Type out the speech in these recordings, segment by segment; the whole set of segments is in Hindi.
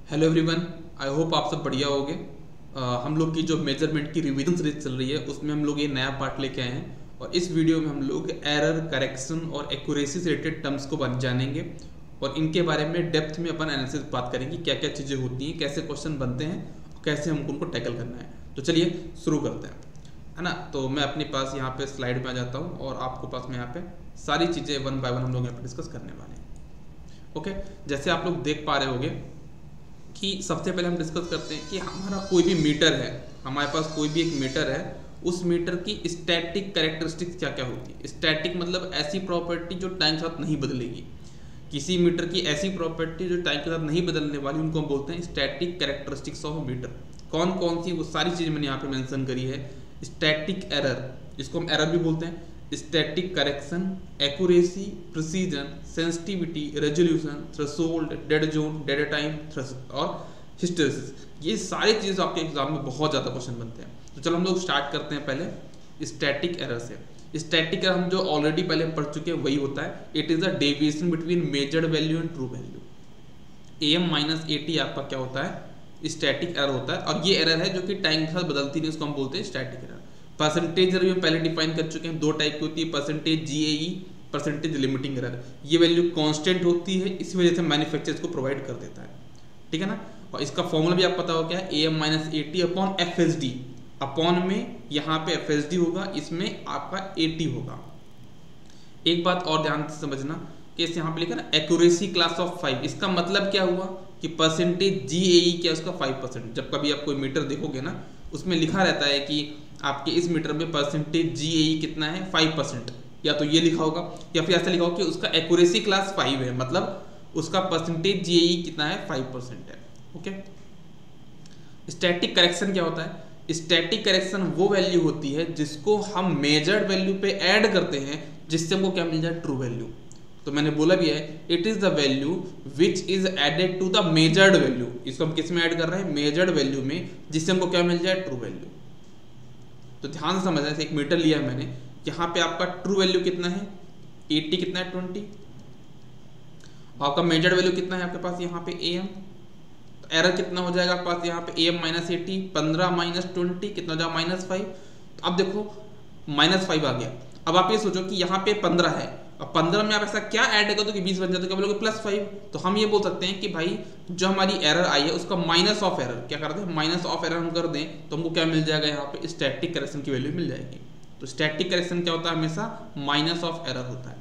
हेलो एवरीवन, आई होप आप सब बढ़िया होगे। हम लोग की जो मेजरमेंट की रिवीजन सीरीज चल रही है उसमें हम लोग ये नया पार्ट लेके आए हैं और इस वीडियो में हम लोग एरर, करेक्शन और एक्यूरेसी से रिलेटेड टर्म्स को जानेंगे और इनके बारे में डेप्थ में अपन एनालिसिस बात करेंगे, क्या क्या चीज़ें होती हैं, कैसे क्वेश्चन बनते हैं और कैसे हमको उनको टैकल करना है। तो चलिए शुरू करते हैं, है ना। तो मैं अपने पास यहाँ पे स्लाइड में आ जाता हूँ और आपको पास में यहाँ पे सारी चीज़ें वन बाय वन हम लोग यहाँ पे डिस्कस करने वाले हैं। ओके, जैसे आप लोग देख पा रहे होंगे कि सबसे पहले हम डिस्कस करते हैं कि हमारा कोई भी मीटर है, हमारे पास कोई भी एक मीटर है, उस मीटर की स्टैटिक कैरेक्टरिस्टिक्स क्या क्या होती है। स्टैटिक मतलब ऐसी प्रॉपर्टी जो टाइम के साथ नहीं बदलेगी। किसी मीटर की ऐसी प्रॉपर्टी जो टाइम के साथ नहीं बदलने वाली, उनको हम बोलते हैं स्टैटिक कैरेक्टरिस्टिक्स ऑफ मीटर। कौन कौन सी, वो सारी चीज़ मैंने यहाँ पे मेंशन करी है। स्टैटिक एरर, जिसको हम एरर भी बोलते हैं, static correction, accuracy, precision, sensitivity, resolution, threshold, dead zone, dead time और हिस्टेरिसिस, ये सारी चीज़ आपके एग्जाम में बहुत ज़्यादा क्वेश्चन बनते हैं। तो चलो हम लोग स्टार्ट करते हैं पहले स्टैटिक एरर से। स्टैटिक एरर हम जो ऑलरेडी पहले पढ़ चुके हैं वही होता है, it is a deviation between measured value and true value. AM - AT आपका क्या होता है, स्टैटिक एरर होता है। और ये एरर है जो कि टाइम के साथ बदलती नहीं, उसको हम बोलते हैं स्टैटिक एरर। परसेंटेज एरर हम पहले डिफाइन कर चुके हैं, दो टाइप की होती है, percentage GAE, percentage limiting error. ये वैल्यू कांस्टेंट होती है, इसी वजह से मैन्युफैक्चरर इसको प्रोवाइड कर देता है, ठीक है ना। और इसका फॉर्मूला भी आप पता हो क्या है, AM - AT upon FSD। Upon में यहाँ पे FSD होगा, इसमें आपका AT होगा। एक बात और ध्यान से समझना कि इस यहाँ पे लिखा ना एक्यूरेसी क्लास ऑफ 5, इसका मतलब क्या हुआ कि परसेंटेज GAE क्या उसका 5%। जब कभी आप कोई मीटर देखोगे ना, उसमें लिखा रहता है कि आपके इस मीटर में परसेंटेज GAE कितना है, 5%। या तो ये लिखा होगा या फिर ऐसा लिखा होगा कि उसका एक्यूरेसी क्लास 5 है, मतलब उसका परसेंटेज GAE कितना है, 5% है। ओके, स्टैटिक करेक्शन क्या होता है? स्टैटिक करेक्शन वो वैल्यू होती है जिसको हम मेजर्ड वैल्यू पे ऐड करते हैं, जिससे हमको क्या मिल जाए, ट्रू वैल्यू। तो मैंने बोला भी है, it is the value which is added to the measured value. इसको हम किस में ऐड कर रहे हैं, मेजर्ड वैल्यू में, जिससे हमको क्या मिल जाए, ट्रू वैल्यू। तो ध्यान से समझना, एक मीटर लिया है मैंने, यहाँ पे आपका ट्रू वैल्यू कितना है, 80 कितना है, 20। आपका मेजर्ड वैल्यू कितना है आपके पास यहाँ पे AM, तो एरर कितना हो जाएगा आपके पास यहाँ पे AM - AT, 15 - 20 कितना हो जाएगा, -5। तो अब देखो -5 आ गया। अब आप ये सोचो कि यहाँ पे 15 है, अब 15 में आप ऐसा क्या ऐड कर दो कि 20 बन जाए, तो क्या बोलोगे, +5। तो हम ये बोल सकते हैं कि भाई जो हमारी एरर आई है उसका माइनस ऑफ एरर क्या कर दें, माइनस ऑफ एरर हम कर दें, तो हमको क्या मिल जाएगा, यहाँ पे स्टैटिक करेक्शन की वैल्यू मिल जाएगी। तो स्टैटिक करेक्शन क्या होता है, हमेशा माइनस ऑफ एरर होता है,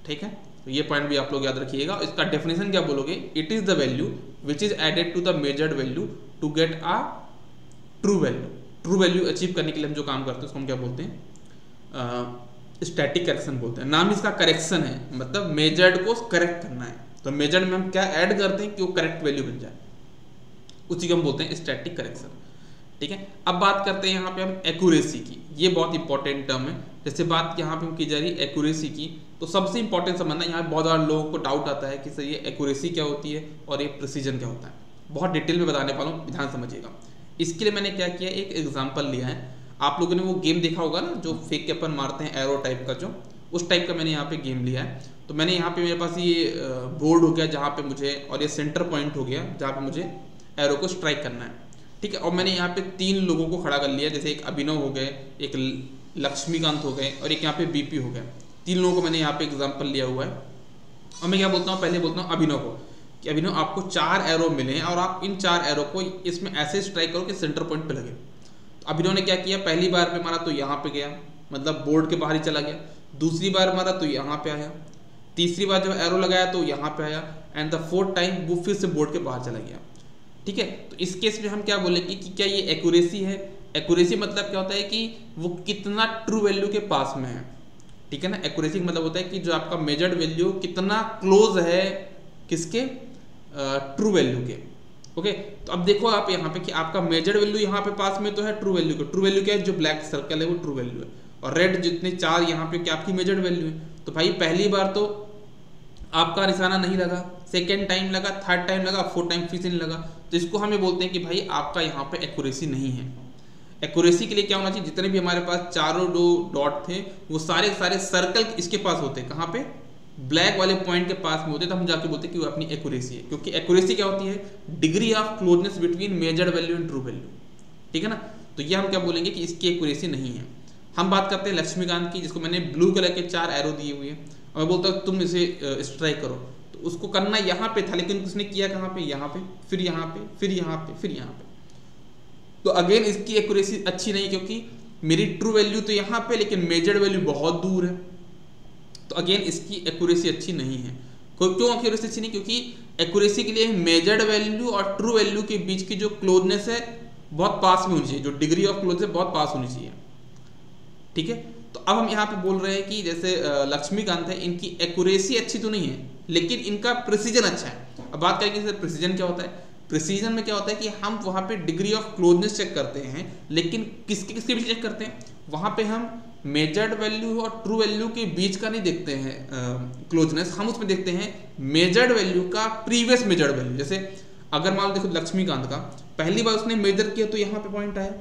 ठीक है। तो ये पॉइंट भी आप लोग याद रखिएगा। इसका डेफिनेशन क्या बोलोगे, it is the value which is added to the measured value to get a true value. True value achieve करने के लिए हम जो काम करते हैं उसको हम क्या बोलते हैं, स्टैटिक करेक्शन बोलते हैं। नाम इसका करेक्शन है, मतलब मेजर्ड को करेक्ट करना है। तो मेजर्ड में हम क्या ऐड करते हैं कि वो करेक्ट वैल्यू बन जाए, उसी को हम बोलते हैं स्टैटिक करेक्शन, ठीक है। अब बात करते हैं यहाँ पे हम एक्यूरेसी की। ये बहुत इंपॉर्टेंट टर्म है। जैसे बात यहाँ पे की जा रही है एक्यूरेसी की, तो सबसे इंपॉर्टेंट समझना, यहाँ बहुत सारे लोगों को डाउट आता है कि सर ये एक्यूरेसी क्या होती है और ये प्रिसीजन क्या होता है। बहुत डिटेल में बताने वाला हूँ, ध्यान समझिएगा। इसके लिए मैंने क्या किया, एक एग्जाम्पल लिया है। आप लोगों ने वो गेम देखा होगा ना, जो फेक के अपन मारते हैं एरो टाइप का, जो उस टाइप का मैंने यहाँ पे गेम लिया है। तो मैंने यहाँ पे मेरे पास ये बोर्ड हो गया जहाँ पे मुझे, और ये सेंटर पॉइंट हो गया जहाँ पे मुझे एरो को स्ट्राइक करना है, ठीक है। और मैंने यहाँ पे 3 लोगों को खड़ा कर लिया, जैसे एक अभिनव हो गए, एक लक्ष्मीकांत हो गए और एक यहाँ पे BP हो गया। 3 लोगों को मैंने यहाँ पे एग्जाम्पल लिया हुआ है। और मैं क्या बोलता हूँ, पहले बोलता हूँ अभिनव को कि अभिनव आपको 4 एरो मिले और आप इन 4 एरो को इसमें ऐसे स्ट्राइक करो कि सेंटर पॉइंट पे लगे। अभिनव ने क्या किया, पहली बार पे मारा तो यहाँ पे गया, मतलब बोर्ड के बाहर ही चला गया। दूसरी बार मारा तो यहाँ पे आया। तीसरी बार जब एरो लगाया तो यहाँ पे आया, एंड द 4th टाइम वो फिर से बोर्ड के बाहर चला गया, ठीक है। तो इस केस में हम क्या बोलेंगे कि क्या ये एक्यूरेसी है। एक्यूरेसी मतलब क्या होता है कि वो कितना ट्रू वैल्यू के पास में है, ठीक है ना। एक्यूरेसी का मतलब होता है कि जो आपका मेजर्ड वैल्यू कितना क्लोज है किसके, ट्रू वैल्यू के। ओके, तो अब देखो आप यहाँ पे कि आपका मेजर्ड वैल्यू यहाँ पे पास में तो है ट्रू वैल्यू के। ट्रू वैल्यू क्या है, जो ब्लैक सर्कल है वो ट्रू वैल्यू है, और रेड जितने 4 यहाँ पे क्या आपकी मेजर्ड वैल्यू है। तो भाई पहली बार तो आपका निशाना नहीं लगा, सेकेंड टाइम लगा, 3rd टाइम लगा, 4th टाइम फिर से नहीं लगा, तो इसको हमें बोलते हैं कि भाई आपका यहाँ पे एक्यूरेसी नहीं है। एक्यूरेसी के लिए क्या होना चाहिए, जितने भी हमारे पास चारों डॉट थे वो सारे सारे सर्कल इसके पास होते हैं, कहाँ पे, ब्लैक वाले पॉइंट के पास में होते हैं तो हम जाके बोलते हैं कि वो अपनी एक्यूरेसी है, क्योंकि एक्यूरेसी क्या होती है, degree of closeness between measured value and true value, ठीक है ना। तो ये हम क्या बोलेंगे कि इसकी एक्यूरेसी नहीं है। हम बात करते हैं लक्ष्मीकांत की, जिसको मैंने ब्लू कलर के 4 एरो दिए हुए हैं और मैं बोलता हूँ तुम इसे स्ट्राइक करो, तो उसको करना यहाँ पे था, लेकिन उसने किया कहाँ पे, यहाँ पे, फिर यहाँ पे, फिर यहाँ पे, फिर यहाँ पे। तो अगेन इसकी एक्यूरेसी अच्छी नहीं, क्योंकि मेरी ट्रू वैल्यू तो यहाँ पे लेकिन मेजर्ड वैल्यू बहुत दूर है, तो अगेन इसकी एक्यूरेसी अच्छी नहीं है। क्यों एक्यूरेसी अच्छी नहीं, क्योंकि एक्यूरेसी के लिए मेजर्ड वैल्यू और ट्रू वैल्यू के बीच की जो क्लोजनेस है बहुत पास में होनी चाहिए, जो डिग्री ऑफ क्लोजनेस बहुत पास होनी चाहिए, ठीक है। तो अब हम यहाँ पे बोल रहे हैं कि जैसे लक्ष्मीकांत है, इनकी एक्यूरेसी अच्छी तो नहीं है लेकिन इनका प्रिसीजन अच्छा है। अब बात करेंगे सर प्रिसीजन क्या होता है। प्रिसीजन में क्या होता है कि हम वहाँ पे डिग्री ऑफ क्लोजनेस चेक करते हैं, लेकिन किसके किसके बीच चेक करते हैं, वहाँ पे हम मेजर्ड वैल्यू और ट्रू वैल्यू के बीच का नहीं देखते हैं क्लोजनेस, हम उसमें देखते हैं मेजर्ड वैल्यू का प्रीवियस मेजर्ड वैल्यू। जैसे अगर मान लो देखो लक्ष्मीकांत का पहली बार उसने मेजर किया तो यहाँ पे पॉइंट आया,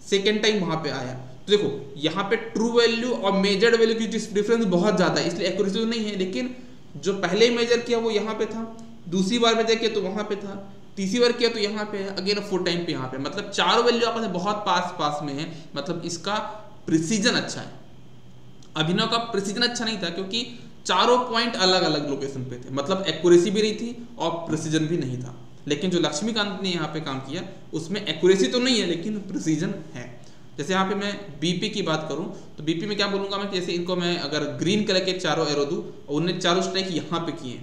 सेकेंड टाइम वहाँ पे आया, तो देखो यहाँ पे ट्रू वैल्यू और मेजर्ड वैल्यू की डिफरेंस बहुत ज़्यादा है, इसलिए एक्यूरेसी तो नहीं है। लेकिन जो पहले मेजर किया वो यहाँ पे था, दूसरी बार मेजर किया तो वहाँ पे था, तीसरी बार किया तो यहाँ पे है, अगेन 4 टाइम पे यहाँ पे, मतलब चारों वैल्यू आपस में बहुत पास में है, मतलब इसका प्रिसीजन अच्छा है। अभिनव का प्रिसीजन अच्छा नहीं था क्योंकि चारों पॉइंट अलग अलग लोकेशन पे थे, मतलब एक्यूरेसी भी नहीं थी और प्रिसीजन भी नहीं था। लेकिन जो लक्ष्मीकांत ने यहाँ पे काम किया उसमें एक्यूरेसी तो नहीं है लेकिन प्रिसीजन है। जैसे यहाँ पे मैं बीपी की बात करूँ तो बीपी में क्या बोलूँगा मैं, जैसे इनको मैं अगर ग्रीन कलर के चारों एरो दूँ और उन्हें चारों स्ट्राइक यहाँ पे किए,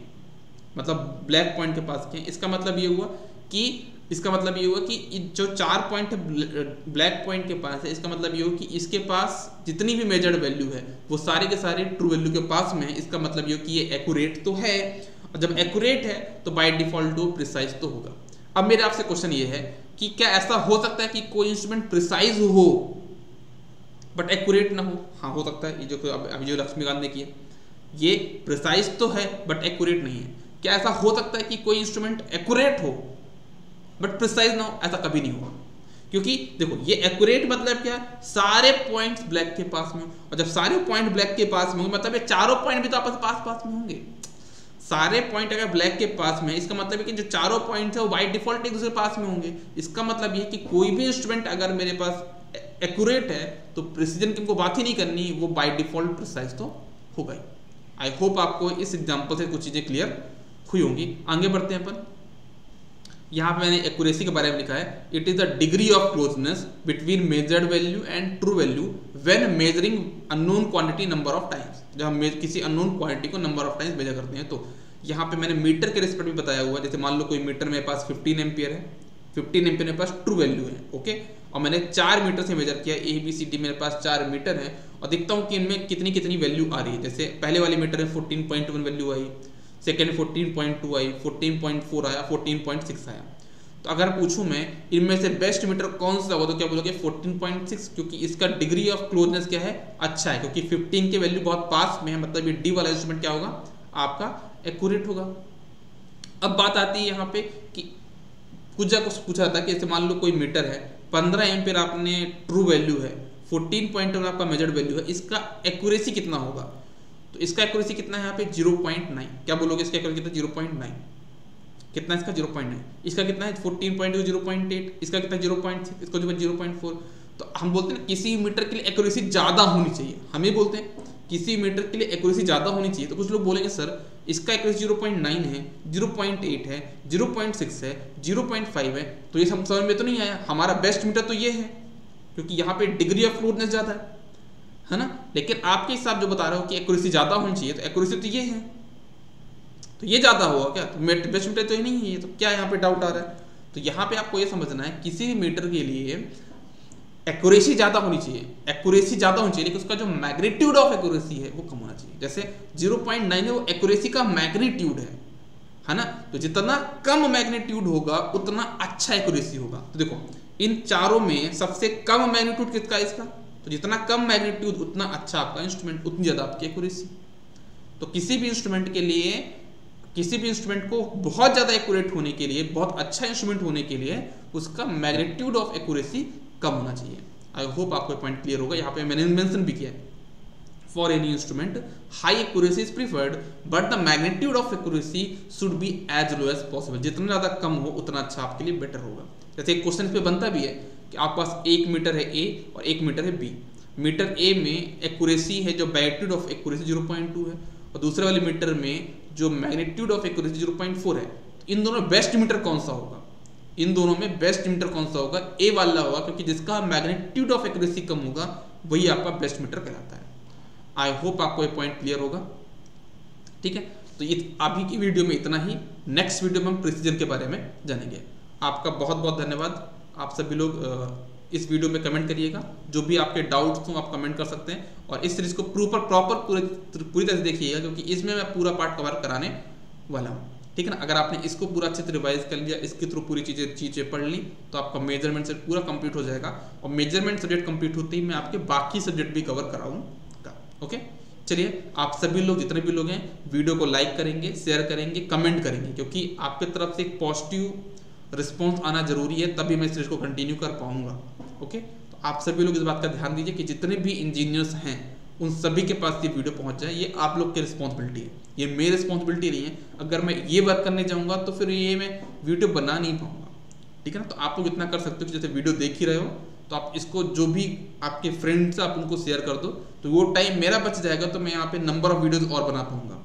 मतलब ब्लैक पॉइंट के पास किए, इसका मतलब ये हुआ कि जो 4 पॉइंट ब्लैक पॉइंट के पास है, इसका मतलब ये हुआ कि इसके पास जितनी भी मेजर्ड वैल्यू है वो सारे के सारे ट्रू वैल्यू के पास में है। इसका मतलब ये कि ये एक्यूरेट तो है, और जब एक्यूरेट है तो बाय डिफॉल्ट वो प्रिसाइज तो होगा। अब मेरे आपसे क्वेश्चन ये है कि क्या ऐसा हो सकता है कि कोई इंस्ट्रूमेंट प्रिसाइज हो बट एक्यूरेट ना हो? हाँ हो सकता है। ये जो अभी जो लक्ष्मीकांत ने किया ये प्रिसाइज तो है बट एक्यूरेट नहीं है। क्या ऐसा हो सकता है कि कोई इंस्ट्रूमेंट एक्यूरेट हो बट प्रिसाइज ना हो? ऐसा कभी नहीं होगा, क्योंकि देखो ये एक्यूरेट मतलब क्या, सारे पॉइंट्स ब्लैक के पास में, और जब सारे पॉइंट ब्लैक के पास में होंगे मतलब ये चारों पॉइंट भी तो आपस पास में होंगे। सारे पॉइंट अगर ब्लैक के पास में, इसका मतलब है कि जो चारों पॉइंट्स है वो बाय डिफॉल्ट एक दूसरे पास में होंगे। इसका मतलब ये कि कोई भी इंस्ट्रूमेंट अगर मेरे पास एक्यूरेट है तो प्रिसीजन की हमको बात ही नहीं करनी, वो बाय डिफॉल्ट प्रिसाइज तो होगा ही। आई होप आपको इस एग्जांपल से कुछ चीजें क्लियर हुई होंगी। आगे बढ़ते हैं अपन। यहाँ पे मैंने एक्यूरेसी के बारे में लिखा है, it is the degree of closeness between measured value and true value when measuring unknown quantity number of times. जब हम किसी अननोन क्वांटिटी को नंबर ऑफ टाइम्स मेजर करते हैं तो यहाँ पे मैंने मीटर के रिस्पेक्ट में बताया हुआ है। जैसे मान लो कोई मीटर मेरे पास 15 एम्पियर है, 15 एम्पियर मेरे पास ट्रू वैल्यू है, ओके, और मैंने 4 मीटर से मेजर किया, ABCD मेरे पास 4 मीटर है, और देखता हूँ कि इनमें कितनी कितनी वैल्यू आ रही है। जैसे पहले वाले मीटर में 14.1 वैल्यू आई, सेकेंड 14.2 आई, 14.4 आया, 14.6 आया। तो अगर पूछूं मैं इनमें से बेस्ट मीटर कौन सा होगा तो क्या बोलोगे 14.6, क्योंकि इसका डिग्री ऑफ क्लोजनेस क्या है, अच्छा है, क्योंकि 15 के वैल्यू बहुत पास में है, मतलब ये डी वाला इंस्ट्रूमेंट क्या होगा आपका एक्यूरेट होगा। अब बात आती है यहाँ पे कि कुछ पूछा था कि जैसे मान लो कोई मीटर है, 15 एम्पियर आपने ट्रू वैल्यू है, 14.1 आपका मेजर्ड वैल्यू है, इसका एक्यूरेसी कितना होगा? तो इसका एक्यूरेसी कितना है यहाँ पे 0.9। क्या बोलोगे इसका एक्यूरेसी कितना? 0.9। कितना इसका 0.9, इसका कितना है 14.2 0.8, इसका कितना 0.6, इसका 0.4। तो हम बोलते हैं किसी मीटर के लिए एक्यूरेसी ज़्यादा होनी चाहिए, हम ये बोलते हैं किसी मीटर के लिए एक्यूरेसी ज़्यादा होनी चाहिए। तो कुछ लोग बोलेंगे सर इसका एक्यूरेसी 0.9 है, 0.8 है, 0.6 है, 0.5 है, तो ये समझ में तो नहीं आया। हमारा बेस्ट मीटर तो ये है क्योंकि यहाँ पे डिग्री ऑफ क्लोजनेस ज़्यादा है ना। लेकिन आपके हिसाब जो बता रहे हो कि एक्यूरेसी ज़्यादा होनी चाहिए, तो एक्यूरेसी तो ये है, तो ये ज़्यादा हुआ क्या? तो बेस्ट मीटर तो ये नहीं है, ये तो क्या यहाँ पे डाउट आ रहा है? तो यहाँ पे आपको ये समझना है किसी भी मीटर के लिए एक्यूरेसी ज़्यादा होनी चाहिए, एक्यूरेसी ज़्यादा होनी चाहिए, लेकिन उसका जो मैग्नीट्यूड ऑफ एक्यूरेसी है वो कम होना चाहिए। जैसे 0.9 है वो एक्यूरेसी का मैग्नीट्यूड है ना, तो जितना कम मैग्नीट्यूड होगा उतना अच्छा एक्यूरेसी होगा। तो देखो इन चारों में सबसे कम मैग्नीट्यूड किसका है? इसका। तो जितना कम मैग्नीट्यूड उतना अच्छा आपका इंस्ट्रूमेंट, उतनी ज़्यादा आपकी एक्यूरेसी। तो किसी भी इंस्ट्रूमेंट के लिए, किसी भी इंस्ट्रूमेंट को बहुत ज़्यादा एक्यूरेट होने के लिए, बहुत अच्छा इंस्ट्रूमेंट होने के लिए उसका मैग्नीट्यूड ऑफ एक्यूरेसी कम होना चाहिए। आई होप आपको पॉइंट क्लियर होगा। यहाँ पे मैंने मेंशन भी किया है for any instrument. High accuracy is preferred, but the magnitude of accuracy should be as low as possible. जितना ज़्यादा कम हो उतना अच्छा आपके लिए बेटर होगा। जैसे एक क्वेश्चन पे बनता भी है कि आप पास 1 मीटर है A और 1 मीटर है B। मीटर A में एक्यूरेसी है जो मैग्नीट्यूड ऑफ एक्यूरेसी 0.2 है और दूसरे वाले मीटर में जो मैग्नीट्यूड ऑफ एक्यूरेसी 0.4 है। इन दोनों बेस्ट मीटर कौन सा होगा? इन दोनों में बेस्ट मीटर कौन सा होगा? ए वाला होगा, क्योंकि जिसका मैग्नीट्यूड ऑफ एक्यूरेसी कम होगा वही आपका बेस्ट मीटर कहलाता है। आई होप आपको ये पॉइंट क्लियर होगा। ठीक है, तो ये अभी की वीडियो में इतना ही। नेक्स्ट वीडियो में हम प्रिसीजन के बारे में जानेंगे। आपका बहुत बहुत धन्यवाद। आप सभी लोग इस वीडियो में कमेंट करिएगा, जो भी आपके डाउट्स हो आप कमेंट कर सकते हैं, और इस सीरीज को पूरी तरह से देखिएगा, क्योंकि इसमें मैं पूरा पार्ट कवर कराने वाला हूँ। ठीक है ना, अगर आपने इसको पूरा अच्छे से रिवाइज कर लिया, इसके थ्रू पूरी चीज़ें पढ़ ली, तो आपका मेजरमेंट सेट पूरा कंप्लीट हो जाएगा। और मेजरमेंट सब्जेक्ट कंप्लीट होते ही मैं आपके बाकी सब्जेक्ट भी कवर कराऊंगा। ओके, चलिए आप सभी लोग जितने भी लोग हैं वीडियो को लाइक करेंगे, शेयर करेंगे, कमेंट करेंगे, क्योंकि आपके तरफ से एक पॉजिटिव रिस्पॉन्स आना जरूरी है, तभी मैं इस सीरीज को कंटिन्यू कर पाऊंगा। ओके, तो आप सभी लोग इस बात का ध्यान दीजिए कि जितने भी इंजीनियर्स हैं उन सभी के पास ये वीडियो पहुंच जाए। ये आप लोग की रिस्पॉन्सिबिलिटी है, ये मेरी रिस्पॉन्सिबिलिटी नहीं है। अगर मैं ये वर्क करने जाऊंगा तो फिर ये मैं वीडियो बना नहीं पाऊंगा। ठीक है ना, तो आप लोग इतना कर सकते हो कि जैसे वीडियो देख ही रहे हो तो आप इसको जो भी आपके फ्रेंड्स आप उनको शेयर कर दो, तो वो टाइम मेरा बच जाएगा, तो मैं यहाँ पे नंबर ऑफ वीडियोज और बना पाऊंगा।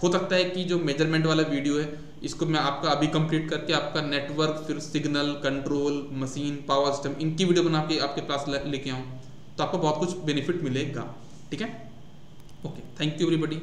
हो सकता है कि जो मेजरमेंट वाला वीडियो है इसको मैं आपका अभी कंप्लीट करके आपका नेटवर्क, फिर signal control, machine, power system, इनकी वीडियो बना के आपके पास लेके आऊँ, तो आपको बहुत कुछ बेनिफिट मिलेगा। ठीक है, ओके, थैंक यू एवरीबॉडी।